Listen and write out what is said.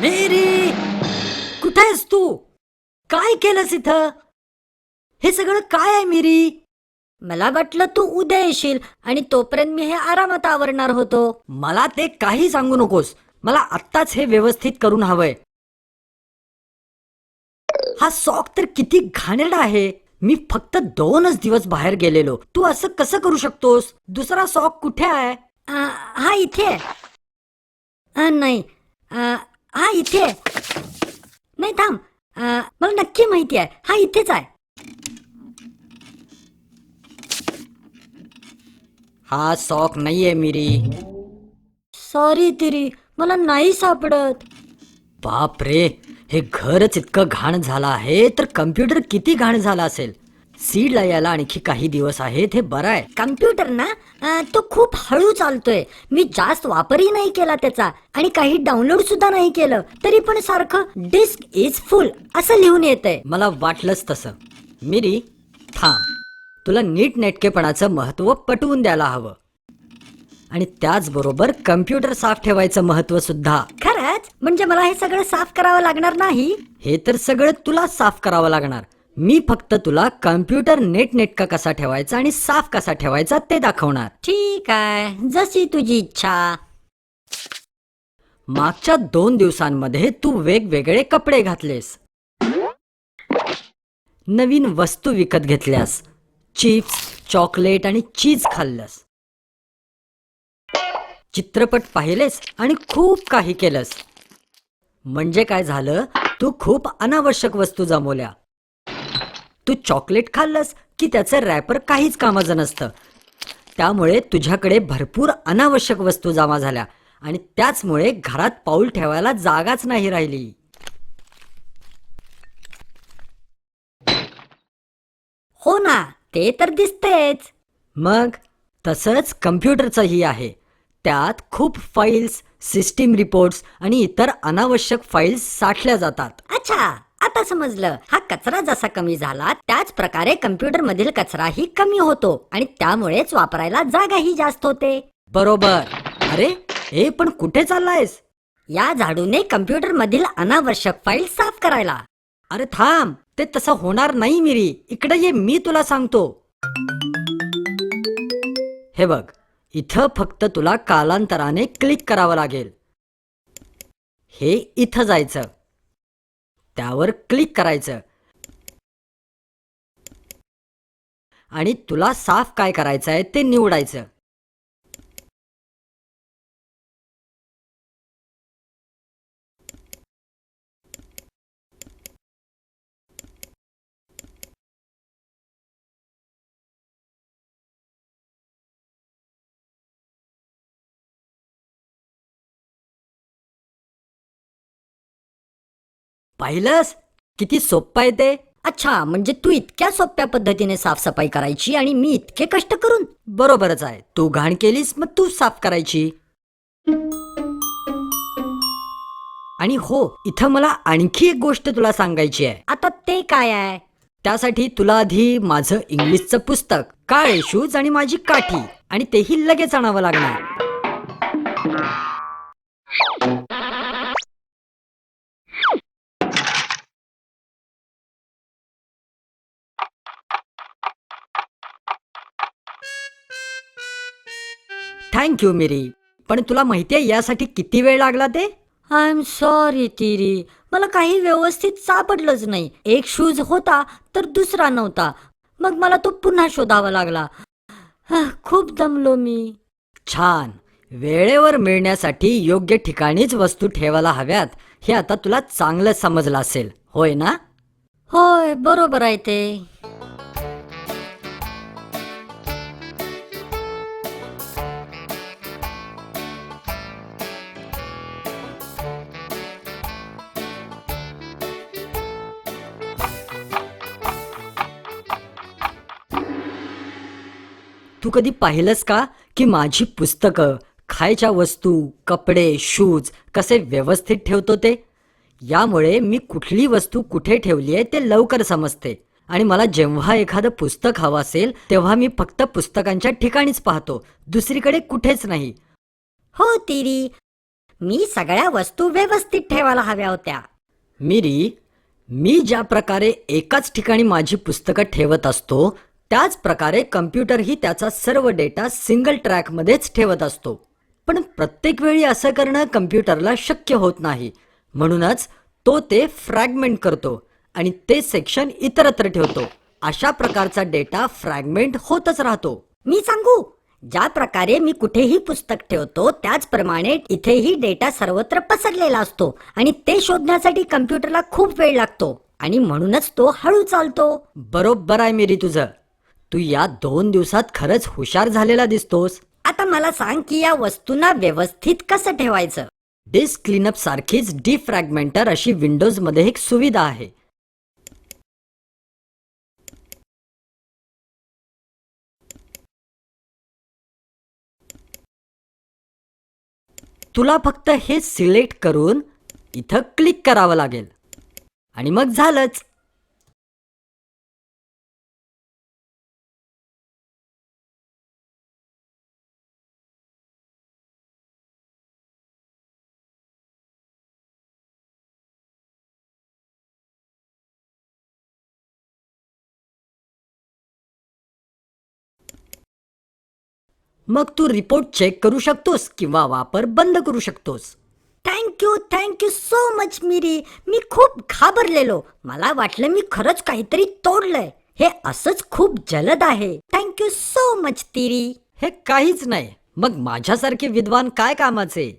मेरी, कुठे आहेस तू? काय केलंस इथं? हे सगळं काय आहे मेरी? मला वाटलं तू उद्या येशील आणि तोपर्यंत मी हे आरामात आवरणार होतो. मला ते काही सांगू नकोस. मला आत्ताच हे व्यवस्थित करून हवंय. हा सॉक तर किती घाणेरडा आहे. मी फक्त 2च दिवस बाहेर गेलेलो. तू असं कसं करू शकतोस? दुसरा सॉक कुठे आहे? हा इथे आहे. नाही, हा इथे आहे. नाही थांब, मला नक्की माहिती आहे. हा इथेच आहे. हा सॉक नाहीये मिरी. सॉरी तिरी, मला नाही सापडत. बाप रे, हे घरच इतकं घाण झालं आहे तर कम्प्युटर किती घाण झाला असेल. सीडला यायला आणखी काही दिवस आहेत, हे बरं आहे. कम्प्युटर ना, तो खूप हळू चालतोय. मी जास्त वापरही नाही केला त्याचा आणि काही डाउनलोड सुद्धा नाही केलं, तरी पण सारखं डिस्क इज फुल असं लिहून येतंय. मला वाटलंच तसं. मिरी, थांब. तुला नीटनेटकेपणाचं महत्व पटवून द्यायला हवं आणि त्याचबरोबर कम्प्युटर साफ ठेवायचं महत्व सुद्धा. खरंच? म्हणजे मला हे सगळं साफ करावं लागणार नाही? हे तर सगळं तुला साफ करावं लागणार. मी फक्त तुला कम्प्युटर नेटनेटका कसा ठेवायचा आणि साफ कसा ठेवायचा ते दाखवणार. ठीक आहे, जशी तुझी इच्छा. मागच्या 2 दिवसांमध्ये तू वेगवेगळे कपडे घातलेस, नवीन वस्तू विकत घेतल्यास, चिप्स, चॉकलेट आणि चीज खाल्लंस, चित्रपट पाहिलेस आणि खूप काही केलंस. म्हणजे काय झालं? तू खूप अनावश्यक वस्तू जमवल्या. तू चॉकलेट खाल्लंस की त्याचं रॅपर काहीच कामाचं नसतं. त्यामुळे तुझ्याकडे भरपूर अनावश्यक वस्तू जमा झाल्या आणि त्याचमुळे घरात पाऊल ठेवायला जागाच नाही राहिली. हो ना, ते तर दिसतेच. मग तसंच कम्प्युटरचंही आहे. त्यात खूप फाईल्स, सिस्टीम रिपोर्ट्स आणि इतर अनावश्यक फाईल्स साठल्या जातात. अच्छा, आता समजलं. हा कचरा जसा कमी झाला त्याच प्रकारे कम्प्युटर मधील कचराही कमी होतो आणि त्यामुळेच वापरायला जागाही जास्त होते. बरोबर. अरे, हे पण कुठे चाललायस? या झाडूने कम्प्युटर मधील अनावश्यक फाईल साफ करायला. अरे थांब, ते तसं होणार नाही मिरी. इकडे ये, मी तुला सांगतो. हे बघ, इथं फक्त तुला कालांतराने क्लिक करावं लागेल. हे इथं जायचं, त्यावर क्लिक करायचं आणि तुला साफ काय करायचं आहे ते निवडायचं. पाहिलंस किती सोप्पं आहे ते? अच्छा, म्हणजे तू इतक्या सोप्या पद्धतीने साफसफाई करायची आणि मी इतके कष्ट करून? बरोबरच आहे. तू घाण केलीस, मग तू साफ करायची. आणि हो, इथं मला आणखी एक गोष्ट तुला सांगायची आहे. आता ते काय आहे? त्यासाठी तुला आधी माझं इंग्लिशचं पुस्तक, काळे शूज आणि माझी काठी, आणि तेही लगेच आणावं लागणार. थँक्यू मिरी. पण तुला माहितीये यासाठी किती वेळ लागला ते? आय एम सॉरी तिरी, मला काही व्यवस्थित सापडलंच नाही. एक शूज होता तर दुसरा नव्हता. मग मला तो पुन्हा शोधावा लागला. खूप दमलो मी. छान. वेळेवर मिळण्यासाठी योग्य ठिकाणीच वस्तू ठेवायला हव्यात हे आता तुला चांगलं समजलं असेल, होय ना? होय, बरोबर आहे ते. तू कधी पाहिलंस का की माझी पुस्तकं, खायच्या वस्तू, कपडे, शूज कसे व्यवस्थित ठेवतो ते? यामुळे मी कुठली वस्तू कुठे ठेवली आहे ते लवकर समजते आणि मला जेव्हा एखादं पुस्तक हवं असेल तेव्हा मी फक्त पुस्तकांच्या ठिकाणीच पाहतो, दुसरीकडे कुठेच नाही. हो तिरी, मी सगळ्या वस्तू व्यवस्थित ठेवायला हव्या होत्या. मिरी, मी ज्या प्रकारे एकाच ठिकाणी माझी पुस्तकं ठेवत असतो त्याच प्रकारे कम्प्युटरही त्याचा सर्व डेटा सिंगल ट्रॅकमध्येच ठेवत असतो. पण प्रत्येक वेळी असं करणं कम्प्युटरला शक्य होत नाही. म्हणूनच तो ते फ्रॅगमेंट करतो आणि ते सेक्शन इतरत्र ठेवतो. अशा प्रकारचा डेटा फ्रॅगमेंट होतच राहतो. मी सांगू, ज्या प्रकारे मी कुठेही पुस्तक ठेवतो त्याचप्रमाणे इथेही डेटा सर्वत्र पसरलेला असतो आणि ते शोधण्यासाठी कम्प्युटरला खूप वेळ लागतो आणि म्हणूनच तो हळू चालतो. बरोबर आहे मिरी तुझं. तू या 2 दिवसात खरंच हुशार झालेला दिसतोस. आता मला सांग की या वस्तूंना व्यवस्थित कसं ठेवायचं. डिस्क क्लीनअप सारखीच डिफ्रॅगमेंटर अशी विंडोज मध्ये एक सुविधा आहे. तुला फक्त हे सिलेक्ट करून इथं क्लिक करावं लागेल आणि मग झालंच. मग तू रिपोर्ट चेक करू शकतोस किंवा वापर बंद करू शकतोस. थँक्यू सो मच मिरी. मी खूप घाबरलेलो. मला वाटलं मी खरंच काहीतरी तोडलंय. हे असंच खूप जलद आहे. थँक्यू सो मच तिरी. हे काहीच नाही. मग माझ्यासारखे विद्वान काय कामाचे.